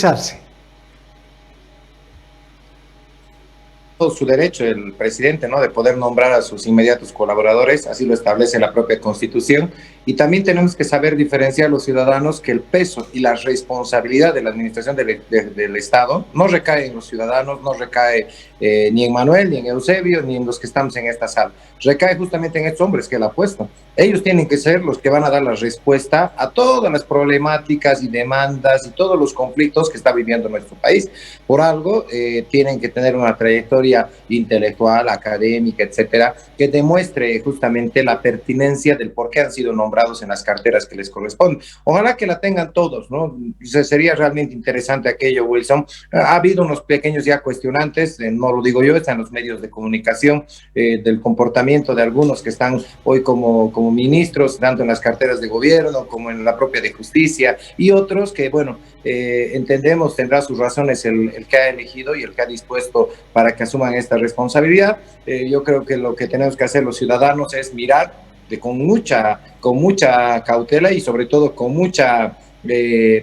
Luis Arce. Su derecho el presidente, ¿no?, de poder nombrar a sus inmediatos colaboradores, así lo establece la propia Constitución, y también tenemos que saber diferenciar los ciudadanos que el peso y la responsabilidad de la administración del Estado no recae en los ciudadanos, no recae ni en Manuel, ni en Eusebio, ni en los que estamos en esta sala, recae justamente en estos hombres que la apuestan. Ellos tienen que ser los que van a dar la respuesta a todas las problemáticas y demandas y todos los conflictos que está viviendo nuestro país. Por algo tienen que tener una trayectoria intelectual, académica, etcétera, que demuestre justamente la pertinencia del por qué han sido nombrados en las carteras que les corresponden. Ojalá que la tengan todos, ¿no? Sería realmente interesante aquello, Wilson. Ha habido unos pequeños ya cuestionantes, no lo digo yo, están en los medios de comunicación, del comportamiento de algunos que están hoy como ministros, tanto en las carteras de gobierno como en la propia de justicia, y otros que, bueno, entendemos tendrá sus razones el que ha elegido y el que ha dispuesto para que asuman esta responsabilidad. Yo creo que lo que tenemos que hacer los ciudadanos es mirar con mucha cautela y sobre todo con mucha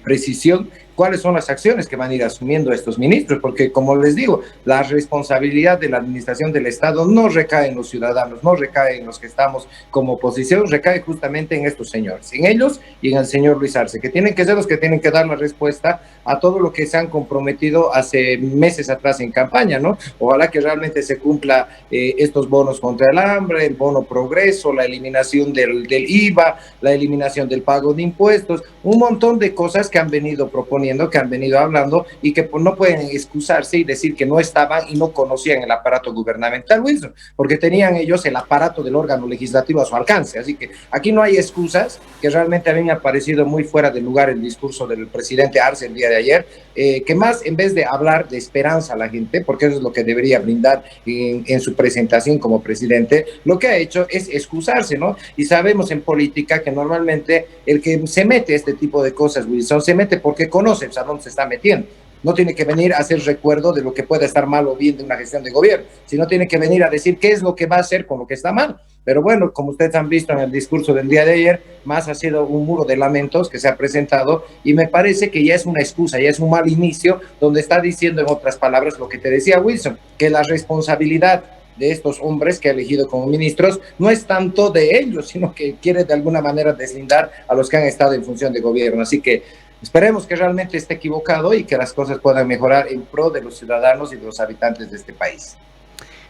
precisión cuáles son las acciones que van a ir asumiendo estos ministros, porque como les digo, la responsabilidad de la administración del Estado no recae en los ciudadanos, no recae en los que estamos como oposición, recae justamente en estos señores, en ellos y en el señor Luis Arce, que tienen que ser los que tienen que dar la respuesta a todo lo que se han comprometido hace meses atrás en campaña, ¿no? Ojalá que realmente se cumpla estos bonos contra el hambre, el bono progreso, la eliminación del IVA, la eliminación del pago de impuestos, un montón de cosas que han venido proponiendo, que han venido hablando y que pues, no pueden excusarse y decir que no estaban y no conocían el aparato gubernamental, Wilson, porque tenían ellos el aparato del órgano legislativo a su alcance. Así que aquí no hay excusas, que realmente a mí me ha parecido muy fuera de lugar el discurso del presidente Arce el día de ayer, que más en vez de hablar de esperanza a la gente, porque eso es lo que debería brindar en su presentación como presidente, lo que ha hecho es excusarse, ¿no? Y sabemos en política que normalmente el que se mete a este tipo de cosas, Wilson, se mete porque conoce a dónde se está metiendo. No tiene que venir a hacer recuerdo de lo que pueda estar mal o bien de una gestión de gobierno, sino tiene que venir a decir qué es lo que va a hacer con lo que está mal. Pero bueno, como ustedes han visto en el discurso del día de ayer, más ha sido un muro de lamentos que se ha presentado y me parece que ya es una excusa, ya es un mal inicio, donde está diciendo en otras palabras lo que te decía Wilson, que la responsabilidad de estos hombres que ha elegido como ministros no es tanto de ellos, sino que quiere de alguna manera deslindar a los que han estado en función de gobierno. Así que esperemos que realmente esté equivocado y que las cosas puedan mejorar en pro de los ciudadanos y de los habitantes de este país.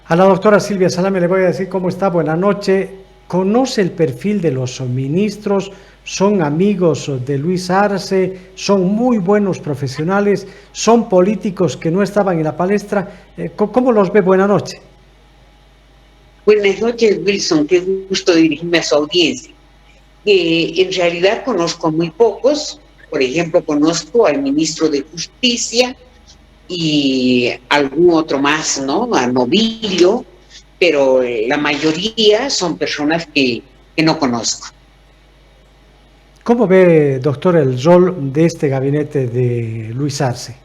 A la doctora Silvia Salame le voy a decir cómo está. Buenas noches. ¿Conoce el perfil de los ministros? ¿Son amigos de Luis Arce? ¿Son muy buenos profesionales? ¿Son políticos que no estaban en la palestra? ¿Cómo los ve? Buenas noches. Buenas noches, Wilson. Qué gusto dirigirme a su audiencia. En realidad conozco muy pocos. Por ejemplo, conozco al ministro de Justicia y algún otro más, ¿no? A Novillo, pero la mayoría son personas que no conozco. ¿Cómo ve, doctor, el rol de este gabinete de Luis Arce?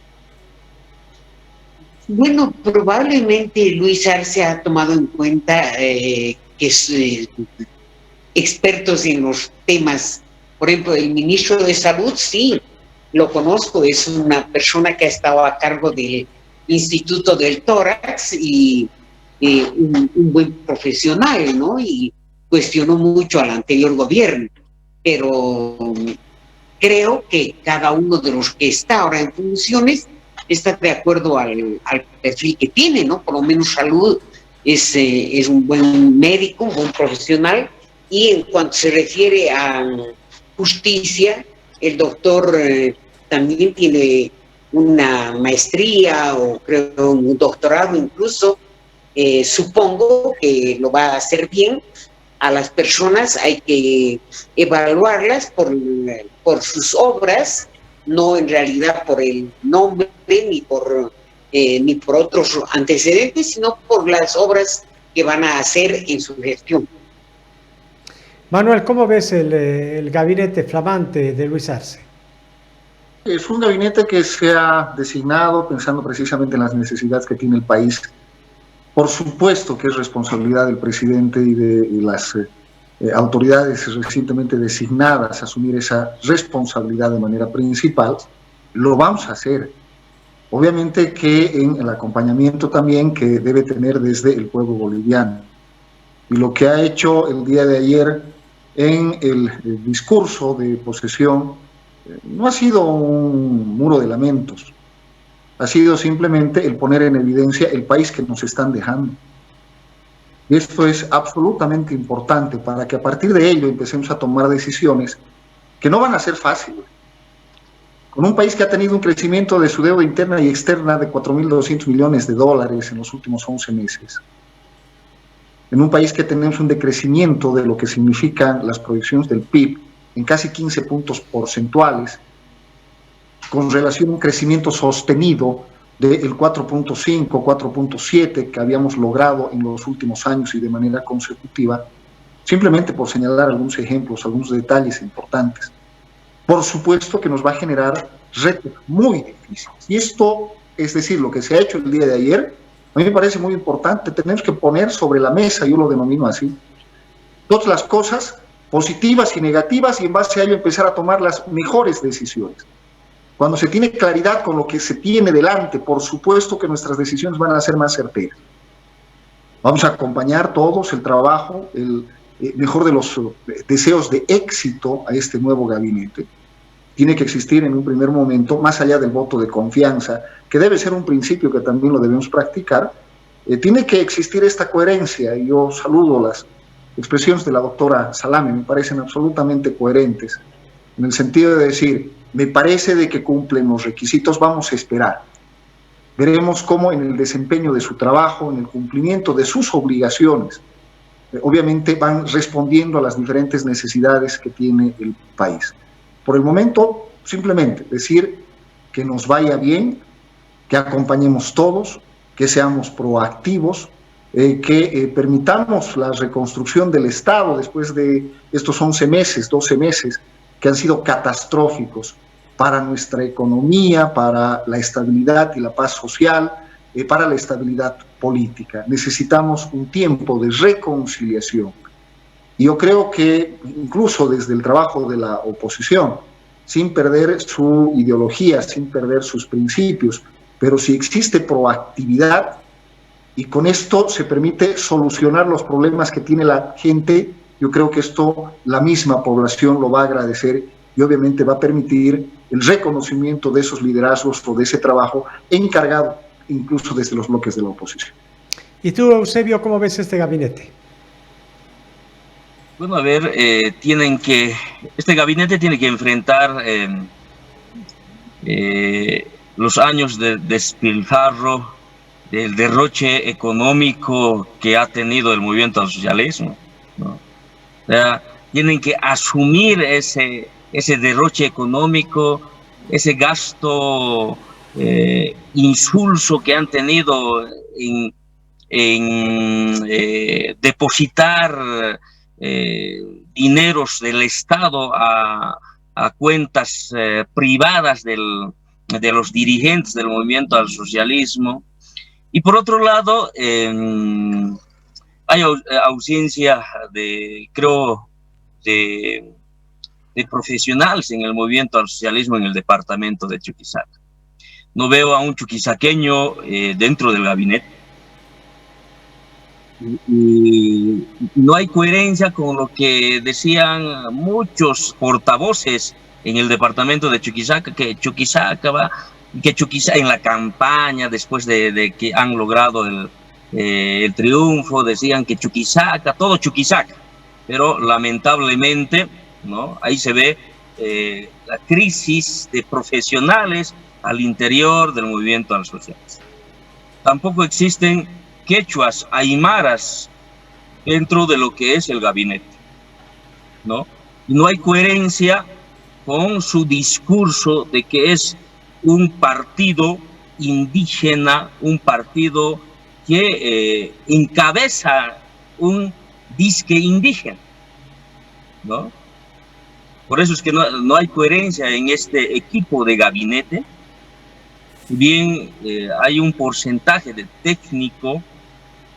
Bueno, probablemente Luis Arce ha tomado en cuenta que es expertos en los temas. Por ejemplo, el ministro de Salud, sí, lo conozco, es una persona que ha estado a cargo del Instituto del Tórax y un buen profesional, ¿no? Y cuestionó mucho al anterior gobierno, pero creo que cada uno de los que está ahora en funciones está de acuerdo al perfil que tiene, ¿no? Por lo menos Salud es un buen médico, un buen profesional, y en cuanto se refiere a Justicia, el doctor también tiene una maestría o creo un doctorado incluso. Supongo que lo va a hacer bien. A las personas hay que evaluarlas por sus obras, no en realidad por el nombre ni por otros antecedentes, sino por las obras que van a hacer en su gestión. Manuel, ¿cómo ves el gabinete flamante de Luis Arce? Es un gabinete que se ha designado pensando precisamente en las necesidades que tiene el país. Por supuesto que es responsabilidad del presidente y de las autoridades recientemente designadas asumir esa responsabilidad de manera principal, lo vamos a hacer. Obviamente que en el acompañamiento también que debe tener desde el pueblo boliviano. Y lo que ha hecho el día de ayer en el discurso de posesión no ha sido un muro de lamentos, ha sido simplemente el poner en evidencia el país que nos están dejando. Y esto es absolutamente importante para que a partir de ello empecemos a tomar decisiones que no van a ser fáciles. Con un país que ha tenido un crecimiento de su deuda interna y externa de 4.200 millones de dólares en los últimos 11 meses. En un país que tenemos un decrecimiento de lo que significan las proyecciones del PIB en casi 15 puntos porcentuales, con relación a un crecimiento sostenido del 4.5, 4.7 que habíamos logrado en los últimos años y de manera consecutiva, simplemente por señalar algunos ejemplos, algunos detalles importantes. Por supuesto que nos va a generar retos muy difíciles. Y esto, es decir, lo que se ha hecho el día de ayer, a mí me parece muy importante. Tenemos que poner sobre la mesa, yo lo denomino así, todas las cosas positivas y negativas y en base a ello empezar a tomar las mejores decisiones. Cuando se tiene claridad con lo que se tiene delante, por supuesto que nuestras decisiones van a ser más certeras. Vamos a acompañar todos el trabajo, el mejor de los deseos de éxito a este nuevo gabinete. Tiene que existir en un primer momento, más allá del voto de confianza, que debe ser un principio que también lo debemos practicar, tiene que existir esta coherencia. Y yo saludo las expresiones de la doctora Salame, me parecen absolutamente coherentes, en el sentido de decir, me parece de que cumplen los requisitos, vamos a esperar. Veremos cómo en el desempeño de su trabajo, en el cumplimiento de sus obligaciones, obviamente van respondiendo a las diferentes necesidades que tiene el país. Por el momento, simplemente decir que nos vaya bien, que acompañemos todos, que seamos proactivos, que permitamos la reconstrucción del Estado después de estos 11 meses, 12 meses, que han sido catastróficos para nuestra economía, para la estabilidad y la paz social, para la estabilidad política. Necesitamos un tiempo de reconciliación. Y yo creo que incluso desde el trabajo de la oposición, sin perder su ideología, sin perder sus principios, pero si existe proactividad y con esto se permite solucionar los problemas que tiene la gente, yo creo que esto la misma población lo va a agradecer y obviamente va a permitir el reconocimiento de esos liderazgos o de ese trabajo encargado incluso desde los bloques de la oposición. ¿Y tú, Eusebio, cómo ves este gabinete? Bueno, a ver, este gabinete tiene que enfrentar los años de despilfarro, del derroche económico que ha tenido el movimiento al socialismo, ¿no? O sea, tienen que asumir ese derroche económico, ese gasto insulso que han tenido en depositar dineros del Estado a cuentas privadas de los dirigentes del movimiento al socialismo. Y por otro lado, hay ausencia de profesionales en el movimiento al socialismo en el departamento de Chuquisaca. No veo a un chuquisaqueño dentro del gabinete. Y no hay coherencia con lo que decían muchos portavoces en el departamento de Chuquisaca, que Chuquisaca en la campaña, después de que han logrado el triunfo, decían que Chuquisaca, todo Chuquisaca, pero lamentablemente, ¿no? Ahí se ve la crisis de profesionales al interior del movimiento al socialismo. Tampoco existen quechuas, aymaras dentro de lo que es el gabinete, ¿no? No hay coherencia con su discurso de que es un partido indígena, un partido que encabeza un disque indígena, ¿no? Por eso es que no hay coherencia en este equipo de gabinete. Bien, hay un porcentaje de técnico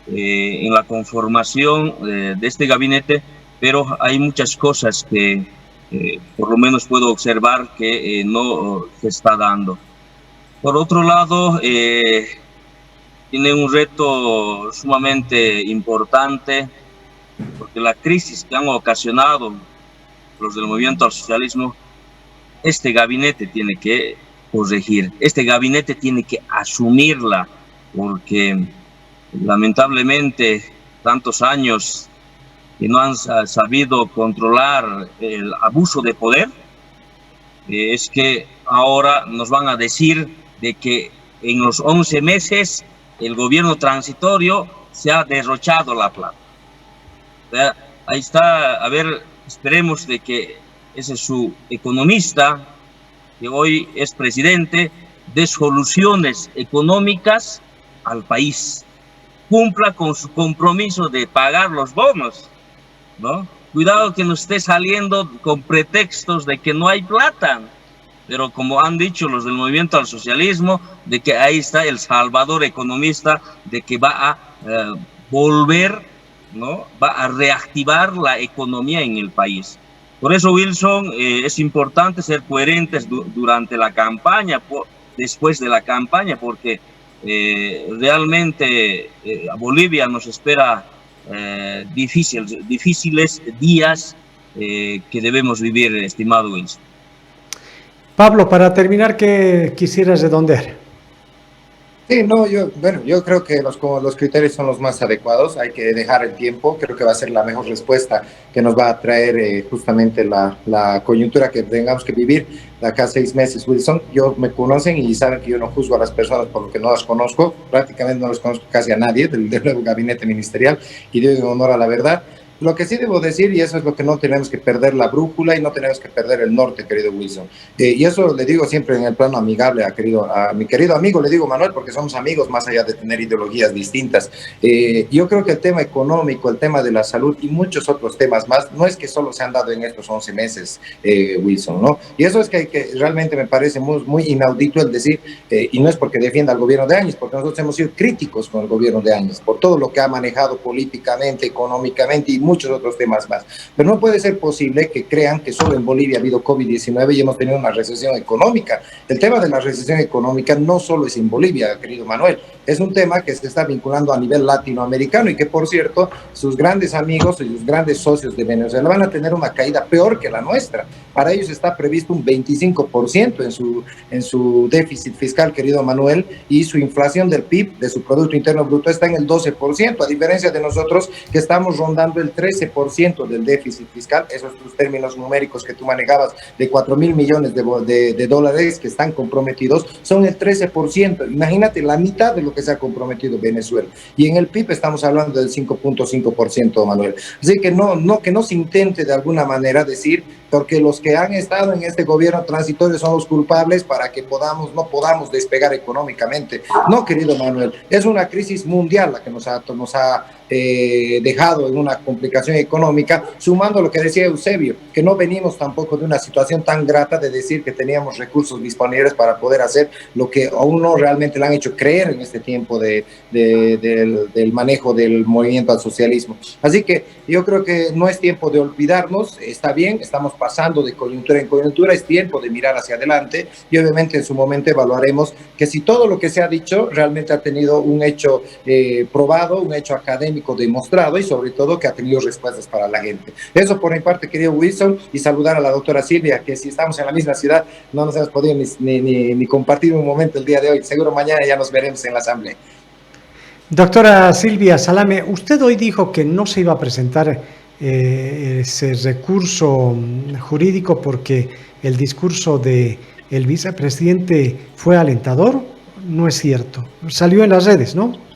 en la conformación de este gabinete, pero hay muchas cosas que por lo menos puedo observar que no se está dando. Por otro lado, tiene un reto sumamente importante, porque la crisis que han ocasionado los del movimiento al socialismo, este gabinete tiene que corregir, este gabinete tiene que asumirla, porque lamentablemente tantos años que no han sabido controlar el abuso de poder, es que ahora nos van a decir de que en los 11 meses el gobierno transitorio se ha derrochado la plata. O sea, ahí está, a ver, esperemos de que ese su economista, que hoy es presidente, dé soluciones económicas al país, cumpla con su compromiso de pagar los bonos, ¿no? Cuidado que no esté saliendo con pretextos de que no hay plata, pero como han dicho los del movimiento al socialismo, de que ahí está el salvador economista, de que va a volver, ¿no? Va a reactivar la economía en el país. Por eso, Wilson, es importante ser coherentes durante la campaña, después de la campaña, porque realmente a Bolivia nos espera difíciles días que debemos vivir, estimado Wilson. Pablo, para terminar, ¿qué quisieras redondear? Sí, no, yo creo que los criterios son los más adecuados, hay que dejar el tiempo, creo que va a ser la mejor respuesta que nos va a traer justamente la coyuntura que tengamos que vivir de acá a 6 meses, Wilson. Me conocen y saben que yo no juzgo a las personas por lo que no las conozco, prácticamente no los conozco casi a nadie del nuevo gabinete ministerial y doy honor a la verdad. Lo que sí debo decir, y eso es lo que no tenemos que perder la brújula y no tenemos que perder el norte, querido Wilson. Y eso le digo siempre en el plano amigable a mi querido amigo, le digo Manuel, porque somos amigos más allá de tener ideologías distintas. Yo creo que el tema económico, el tema de la salud y muchos otros temas más, no es que solo se han dado en estos 11 meses, Wilson, ¿no? Y eso es que realmente me parece muy inaudito el decir, y no es porque defienda al gobierno de Áñez, porque nosotros hemos sido críticos con el gobierno de Áñez, por todo lo que ha manejado políticamente, económicamente y muchos otros temas más. Pero no puede ser posible que crean que solo en Bolivia ha habido COVID-19 y hemos tenido una recesión económica. El tema de la recesión económica no solo es en Bolivia, querido Manuel, es un tema que se está vinculando a nivel latinoamericano y que, por cierto, sus grandes amigos y sus grandes socios de Venezuela van a tener una caída peor que la nuestra. Para ellos está previsto un 25% en su déficit fiscal, querido Manuel, y su inflación del PIB, de su Producto Interno Bruto, está en el 12%, a diferencia de nosotros que estamos rondando el 13% del déficit fiscal. Esos tus términos numéricos que tú manejabas de 4.000 millones de dólares que están comprometidos son el 13%. Imagínate la mitad de lo que se ha comprometido Venezuela. Y en el PIB estamos hablando del 5.5%, Manuel. Así que no se intente de alguna manera decir, porque los que han estado en este gobierno transitorio son los culpables para que no podamos despegar económicamente. No, querido Manuel, es una crisis mundial la que nos ha dejado en una complicación económica, sumando lo que decía Eusebio, que no venimos tampoco de una situación tan grata de decir que teníamos recursos disponibles para poder hacer lo que a uno realmente le han hecho creer en este tiempo del manejo del movimiento al socialismo. Así que yo creo que no es tiempo de olvidarnos, está bien, estamos pasando de coyuntura en coyuntura, es tiempo de mirar hacia adelante y obviamente en su momento evaluaremos que si todo lo que se ha dicho realmente ha tenido un hecho probado, un hecho académico demostrado y sobre todo que ha tenido respuestas para la gente. Eso por mi parte, querido Wilson, y saludar a la doctora Silvia, que si estamos en la misma ciudad no nos hemos podido ni compartir un momento el día de hoy. Seguro mañana ya nos veremos en la asamblea. Doctora Silvia Salame, usted hoy dijo que no se iba a presentar ese recurso jurídico porque el discurso del vicepresidente fue alentador. No es cierto. Salió en las redes, ¿no?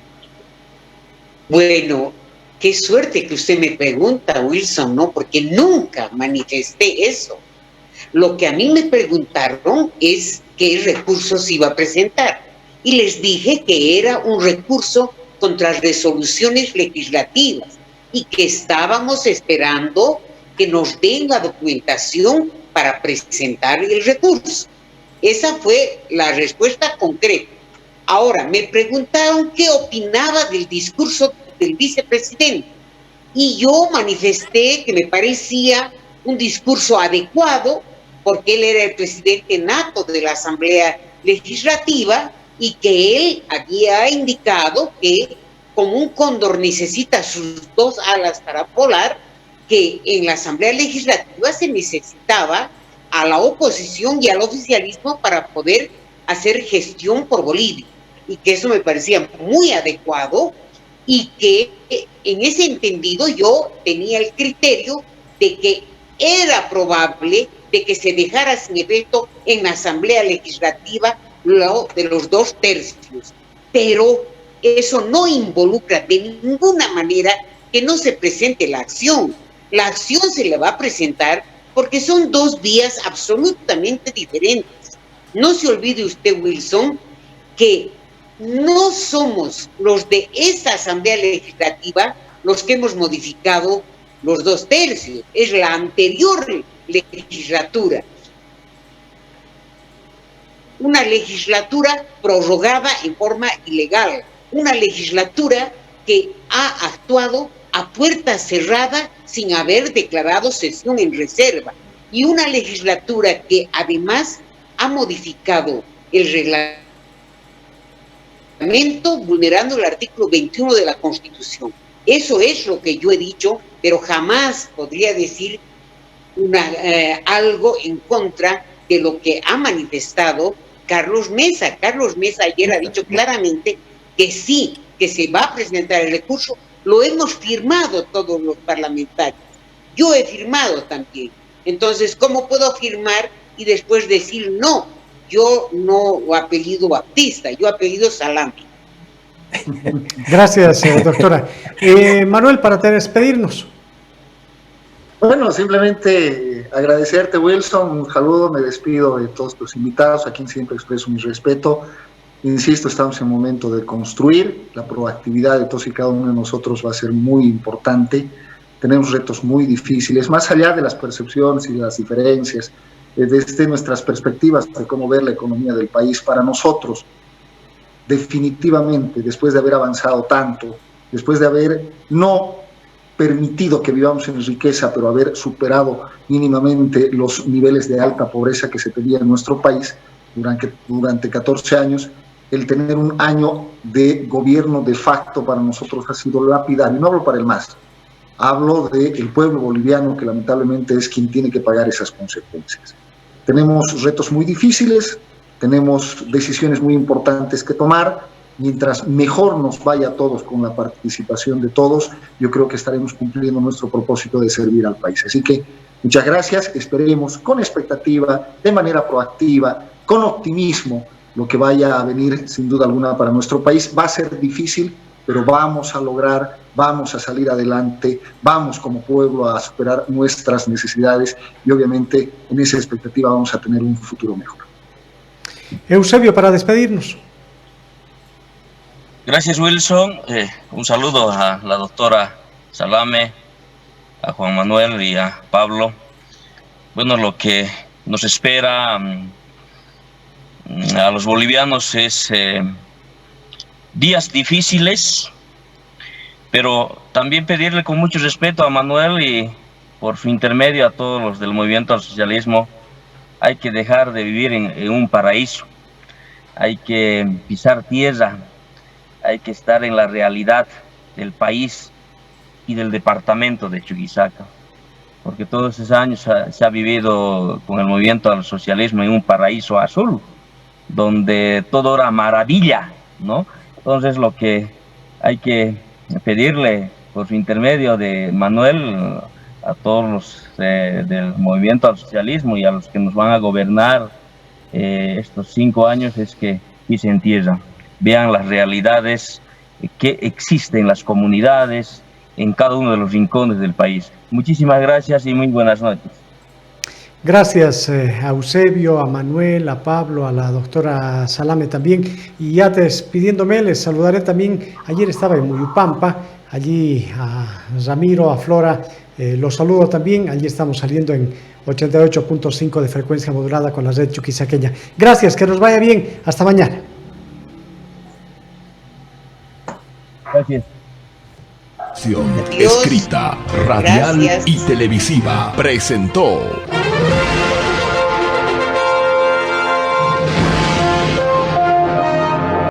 Bueno, qué suerte que usted me pregunta, Wilson, ¿no? Porque nunca manifesté eso. Lo que a mí me preguntaron es qué recurso se iba a presentar. Y les dije que era un recurso contra resoluciones legislativas y que estábamos esperando que nos den la documentación para presentar el recurso. Esa fue la respuesta concreta. Ahora, me preguntaron qué opinaba del discurso del vicepresidente y yo manifesté que me parecía un discurso adecuado, porque él era el presidente nato de la Asamblea Legislativa y que él había indicado que como un cóndor necesita sus dos alas para volar, que en la Asamblea Legislativa se necesitaba a la oposición y al oficialismo para poder hacer gestión por Bolivia, y que eso me parecía muy adecuado, y que en ese entendido yo tenía el criterio de que era probable de que se dejara sin efecto en la Asamblea Legislativa lo de los 2/3, pero eso no involucra de ninguna manera que no se presente la acción. La acción se le va a presentar porque son dos vías absolutamente diferentes. No se olvide usted, Wilson, que no somos los de esta Asamblea Legislativa los que hemos modificado los 2/3, es la anterior legislatura. Una legislatura prorrogada en forma ilegal, una legislatura que ha actuado a puerta cerrada sin haber declarado sesión en reserva, y una legislatura que además ha modificado el reglamento vulnerando el artículo 21 de la Constitución. Eso es lo que yo he dicho, pero jamás podría decir algo en contra de lo que ha manifestado Carlos Mesa. Carlos Mesa ayer ha dicho claramente que sí, que se va a presentar el recurso. Lo hemos firmado todos los parlamentarios. Yo he firmado también. Entonces, ¿cómo puedo firmar y después decir no? Yo no apellido Baptista, yo apellido Salame. Gracias, doctora. Manuel, para despedirnos. Bueno, simplemente agradecerte, Wilson, un saludo, me despido de todos los invitados, a quien siempre expreso mi respeto. Insisto, estamos en un momento de construir, la proactividad de todos y cada uno de nosotros va a ser muy importante, tenemos retos muy difíciles, más allá de las percepciones y de las diferencias, desde nuestras perspectivas de cómo ver la economía del país. Para nosotros, definitivamente, después de haber avanzado tanto, después de haber no permitido que vivamos en riqueza, pero haber superado mínimamente los niveles de alta pobreza que se pedía en nuestro país durante 14 años, el tener un año de gobierno de facto para nosotros ha sido lapidario. No hablo para el MAS, hablo del pueblo boliviano, que lamentablemente es quien tiene que pagar esas consecuencias. Tenemos retos muy difíciles, tenemos decisiones muy importantes que tomar. Mientras mejor nos vaya a todos con la participación de todos, yo creo que estaremos cumpliendo nuestro propósito de servir al país. Así que muchas gracias, esperemos con expectativa, de manera proactiva, con optimismo, lo que vaya a venir sin duda alguna para nuestro país. Va a ser difícil, pero vamos a lograr, vamos a salir adelante, vamos como pueblo a superar nuestras necesidades y obviamente en esa expectativa vamos a tener un futuro mejor. Eusebio, para despedirnos. Gracias, Wilson. Un saludo a la doctora Salame, a Juan Manuel y a Pablo. Bueno, lo que nos espera a los bolivianos es días difíciles, pero también pedirle con mucho respeto a Manuel y por su intermedio a todos los del movimiento al socialismo, hay que dejar de vivir en un paraíso, hay que pisar tierra, hay que estar en la realidad del país y del departamento de Chuquisaca, porque todos esos años se ha vivido con el movimiento al socialismo en un paraíso azul, donde todo era maravilla, ¿no? Entonces lo que hay que pedirle por su intermedio de Manuel a todos los del movimiento al socialismo y a los que nos van a gobernar estos 5 años es que pisen tierra, vean las realidades que existen en las comunidades, en cada uno de los rincones del país. Muchísimas gracias y muy buenas noches. Gracias a Eusebio, a Manuel, a Pablo, a la doctora Salame también. Y ya despidiéndome, les saludaré también. Ayer estaba en Muyupampa, allí a Ramiro, a Flora, los saludo también. Allí estamos saliendo en 88.5 de frecuencia modulada con la red chuquisaqueña. Gracias, que nos vaya bien. Hasta mañana. Gracias. Acción, Adiós. escrita, radial Gracias. y televisiva, presentó